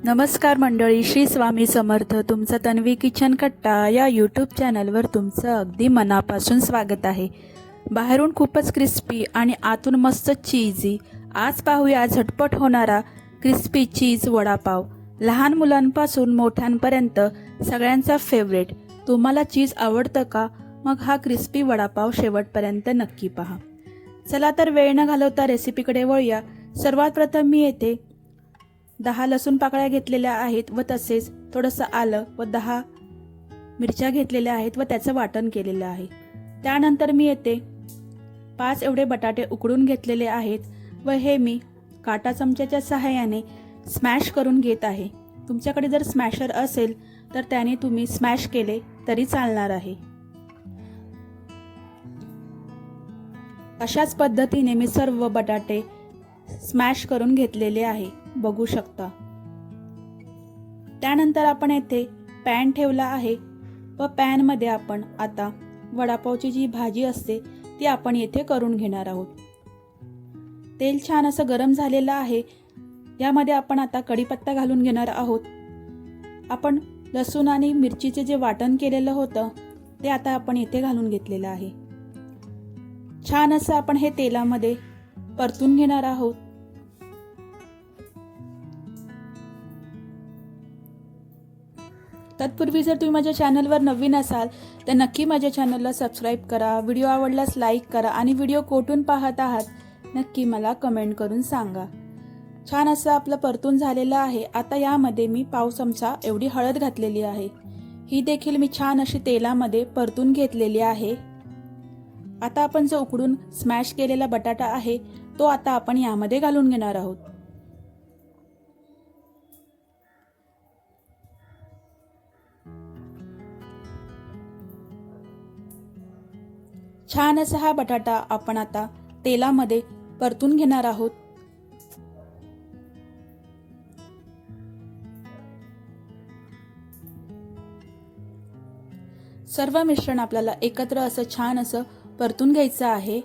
नमस्कार मंडळी, श्री स्वामी समर्थ. तुमचं तन्वी किचन कट्टा या यूट्यूब चॅनलवर तुमचं अगदी मनापासून स्वागत आहे. बाहेरून खूपच क्रिस्पी आणि आतून मस्त चीजी. आज पाहूया झटपट होणारा क्रिस्पी चीज वडापाव. लहान मुलांपासून मोठ्यांपर्यंत सगळ्यांचा फेवरेट. तुम्हाला चीज आवडतं का? मग हा क्रिस्पी वडापाव शेवटपर्यंत नक्की पहा. चला तर वेळ न घालवता रेसिपीकडे वळूया. सर्वात प्रथम मी येथे 10 लसूण पाकळ्या घेतलेल्या आहेत व तसेच थोडंसं आलं व 10 मिरच्या घेतलेल्या आहेत व त्याचं वाटण केलेलं आहे. त्यानंतर मी येथे 5 एवढे बटाटे उकडून घेतलेले आहेत व हे मी काटा चमच्याच्या सहाय्याने स्मॅश करून घेत आहे. तुमच्याकडे जर स्मॅशर असेल तर त्याने तुम्ही स्मॅश केले तरी चालणार आहे. अशाच पद्धतीने मी सर्व बटाटे स्मॅश करून घेतलेले आहे, बघू शकता. त्यानंतर आपण येथे पॅन ठेवला आहे व पॅनमध्ये आपण आता वडापावची जी भाजी असते ती आपण येथे करून घेणार आहोत. तेल छान असं गरम झालेलं आहे. यामध्ये आपण आता कढीपत्ता घालून घेणार आहोत. आपण लसूण आणि मिरचीचे जे वाटण केलेलं होतं ते आता आपण येथे घालून घेतलेलं आहे. छान असं आपण हे तेलामध्ये परतून घेणार आहोत. तत्पूर्वी जर तुम्ही माझ्या चॅनलवर नवीन असाल तर नक्की माझ्या चॅनलला सबस्क्राईब करा. व्हिडिओ आवडल्यास लाईक करा आणि व्हिडिओ कुठून पाहत आहात नक्की मला कमेंट करून सांगा. छान असं आपलं परतून झालेलं आहे. आता यामध्ये मी पाव चमचा एवढी हळद घातलेली आहे. ही देखील मी छान अशी तेलामध्ये परतून घेतलेली आहे. आता आपण जो उकडून स्मॅश केलेला बटाटा आहे तो आता आपण यामध्ये घालून घेणार आहोत. छान असा हा बटाटा आपण आता तेलामध्ये परतून घेणार आहोत. सर्व मिश्रण आपल्याला एकत्र असं छान असं परतून घ्यायचं आहे.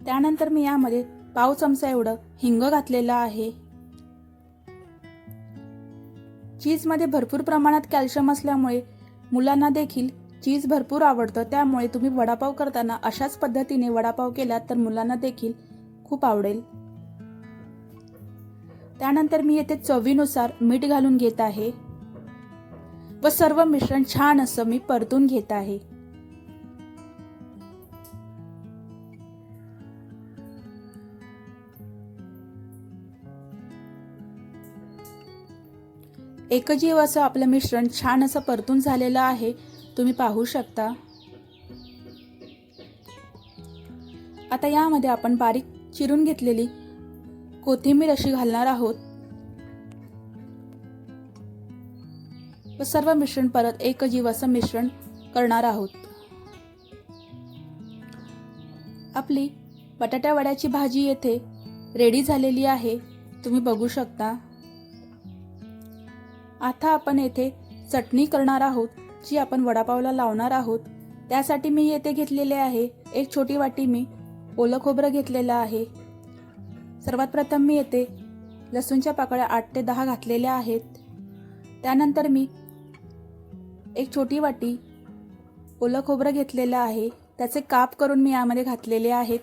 त्यानंतर मी यामध्ये पाव चमचा एवढं हिंग घातलेलं आहे. चीजमध्ये भरपूर प्रमाणात कॅल्शियम असल्यामुळे मुलांना देखील चीज भरपूर आवडतं. त्यामुळे तुम्ही वडापाव करताना अशाच पद्धतीने वडापाव केलात तर मुलांना देखील खूप आवडेल. त्यानंतर मी येथे चवीनुसार मीठ घालून घेत आहे व सर्व मिश्रण छान असं मी परतून घेत आहे. एकजीव असं आपलं मिश्रण छान असं परतून झालेलं आहे, तुम्ही पाहू शकता. आता यामध्ये आपण बारीक चिरून घेतलेली कोथिंबीर अशी घालणार आहोत व सर्व मिश्रण परत एकजीव असं मिश्रण करणार आहोत. आपली बटाट्या वड्याची भाजी येथे रेडी झालेली आहे, तुम्ही बघू शकता. आता आपण येथे चटणी करणार आहोत जी आपण वडापावला लावणार आहोत. त्यासाठी मी येथे घेतलेले आहे एक छोटी वाटी मी ओलं खोबरं घेतलेलं आहे. सर्वात प्रथम मी येथे लसूणच्या पाकळ्या 8 ते 10 घातलेल्या आहेत. त्यानंतर मी एक छोटी वाटी ओलं खोबरं घेतलेलं आहे. त्याचे काप करून मी यामध्ये घातलेले आहेत.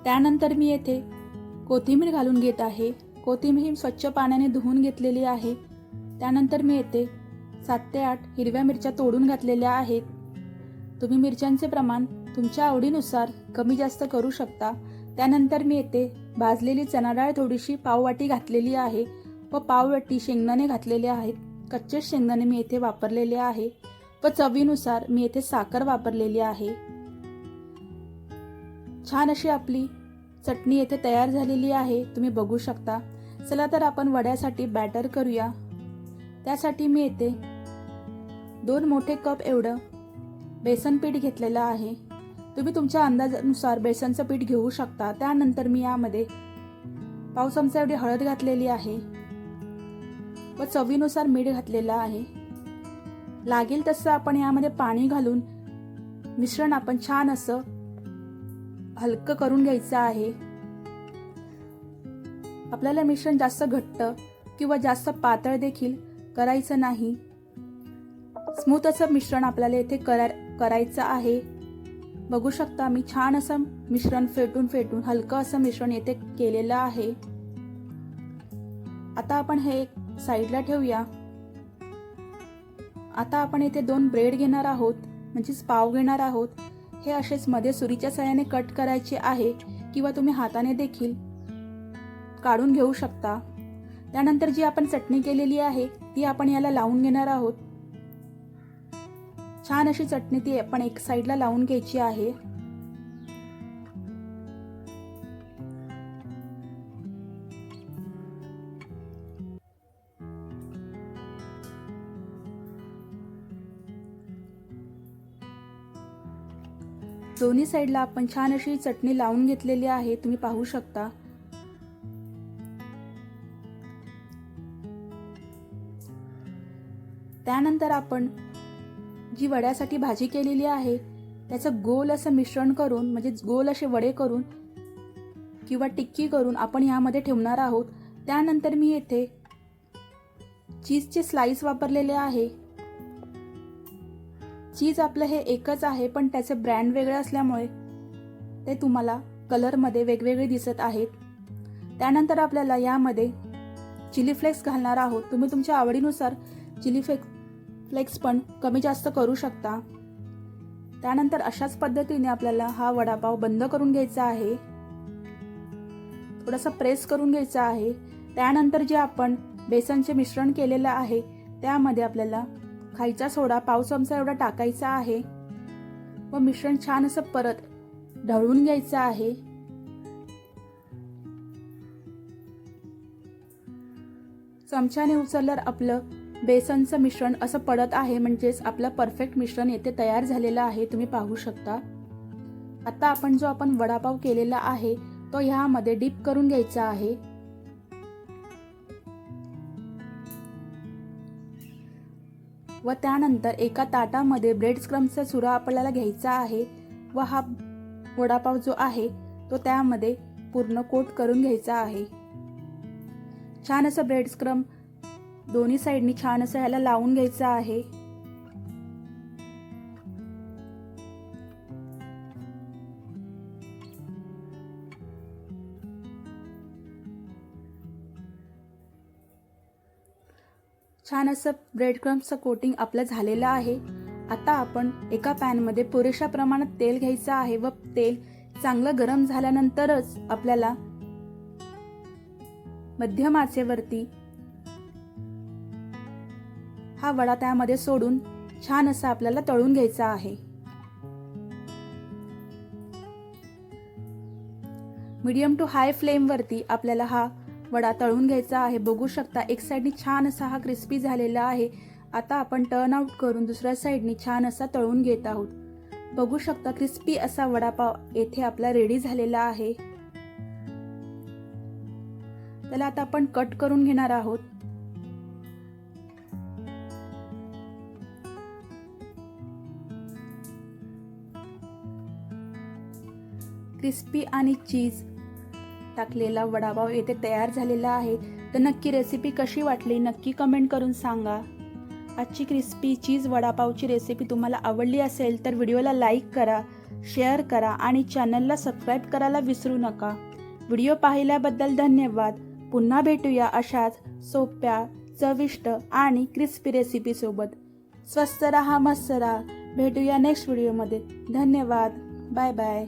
त्यानंतर मी येथे कोथिंबीर घालून घेत आहे. कोथिंबीर स्वच्छ पाण्याने धुवून घेतलेली आहे. त्यानंतर मी येथे 7 ते 8 हिरव्या मिरच्या तोडून घातलेल्या आहेत. तुम्ही मिरच्यांचे प्रमाण तुमच्या आवडीनुसार कमी जास्त करू शकता. त्यानंतर मी येथे भाजलेली चणा डाळ थोडीशी पाववाटी घातलेली आहे व पाववाटी शेंगदाणे घातलेले आहेत. कच्चे शेंगदाणे मी येथे वापरलेले आहे व चवीनुसार मी येथे साखर वापरलेली आहे. छान अशी आपली चटणी येथे तयार झालेली आहे, तुम्ही बघू शकता. चला तर आपण वड्यासाठी बॅटर करूया. त्यासाठी मी येथे 2 मोठे कप एवढं बेसन पीठ घेतलेलं आहे. तुम्ही तुमच्या अंदाजानुसार बेसनचं पीठ घेऊ शकता. त्यानंतर मी यामध्ये पाव चमचा एवढी हळद घातलेली आहे व चवीनुसार मीठ घातलेलं आहे. लागेल तसं आपण यामध्ये पाणी घालून मिश्रण आपण छान असं हलकं करून घ्यायचं आहे. आपल्याला मिश्रण जास्त घट्ट किंवा जास्त पातळ देखील करायचं नाही. स्मूथ असं मिश्रण आपल्याला इथे करायचं आहे. बघू शकता मी छान असं मिश्रण फेटून हलकं असं मिश्रण येथे केलेलं आहे. आता आपण हे साईडला ठेवूया. आता आपण इथे 2 ब्रेड घेणार आहोत, म्हणजेच पाव घेणार आहोत. हे असेच मध्ये सुरीच्या साहाय्याने कट करायचे आहे किंवा तुम्ही हाताने देखील काढून घेऊ शकता. त्यानंतर जी आपण चटणी केलेली आहे ती आपण याला लावून घेणार आहोत. छान अशी चटणी ती आपण एक साईडला लावून घ्यायची आहे. दोन्ही साईडला आपण छान अशी चटणी लावून घेतलेली आहे, तुम्ही पाहू शकता. त्यानंतर आपण जी वड्यासाठी भाजी केलेली आहे त्याचं गोल असं मिश्रण करून, म्हणजे गोल असे वडे करून किंवा टिक्की करून आपण यामध्ये ठेवणार आहोत. त्यानंतर मी येथे चीजचे स्लाइस वापरलेले आहे. चीज आपलं हे एकच आहे, पण त्याचे ब्रँड वेगळे असल्यामुळे ते तुम्हाला कलरमध्ये वेगवेगळे दिसत आहेत. त्यानंतर आपल्याला यामध्ये चिली फ्लेक्स घालणार आहोत. तुम्ही तुमच्या आवडीनुसार चिली फ्लेक्स पण कमी जास्त करू शकता. त्यानंतर अशाच पद्धतीने आपल्याला हा वडापाव बंद करून घ्यायचा आहे, थोडासा प्रेस करून घ्यायचा आहे. त्यानंतर जे आपण बेसनचे मिश्रण केलेलं आहे त्यामध्ये आपल्याला खायचा सोडा पाव चमचा एवढा टाकायचा आहे व मिश्रण छान असं परत ढवळून घ्यायचं आहे. चमच्याने उचलल्यावर आपलं बेसनचं मिश्रण असं पडत आहे, म्हणजेच आपलं परफेक्ट मिश्रण येथे तयार झालेलं आहे, तुम्ही पाहू शकता. आता आपण जो आपण वडापाव केलेला आहे तो ह्यामध्ये डीप करून घ्यायचा आहे. व त्यानंतर एका ताटामध्ये ब्रेड क्रम्सचा चुरा आपल्याला घ्यायचा आहे व हा वडापाव जो आहे तो त्यामध्ये पूर्ण कोट करून घ्यायचा आहे. छान असं ब्रेड क्रम्स दोन्ही साईडनी छान असं ह्याला लावून घ्यायचं आहे. छान असं ब्रेड क्रम्सचं कोटिंग आपलं झालेलं आहे. आता आपण एका पॅनमध्ये पुरेशा प्रमाणात तेल घ्यायचं आहे व तेल चांगलं गरम झाल्यानंतरच आपल्याला मध्यम आचेवरती हा वडा त्यामध्ये सोडून छान असं आपल्याला तळून घ्यायचा आहे. मीडियम टू हाय फ्लेम वरती आपल्याला हा वडा तळून घ्यायचा आहे. बघू शकता एक साईडनी छान असा हा क्रिस्पी झालेला आहे. आता आपण टर्न आउट करून दुसऱ्या साईडनी छान असा तळून घेत आहोत. बघू शकता क्रिस्पी असा वडापाव येथे आपला रेडी झालेला आहे. त्याला आता आपण कट करून घेणार आहोत. क्रिस्पी आणि चीज टाकलेला वडापाव येथे तयार झालेला आहे. तर नक्की रेसिपी कशी वाटली नक्की कमेंट करून सांगा. आजची क्रिस्पी चीज वडापावची रेसिपी तुम्हाला आवडली असेल तर व्हिडिओला लाईक करा, शेअर करा आणि चॅनलला सबस्क्राईब करायला विसरू नका. व्हिडिओ पाहिल्याबद्दल धन्यवाद. पुन्हा भेटूया अशाच सोप्या, चविष्ट आणि क्रिस्पी रेसिपी सोबत. स्वस्त रहा, मस्त रहा. भेटूया नेक्स्ट व्हिडिओमध्ये. धन्यवाद. Bye bye.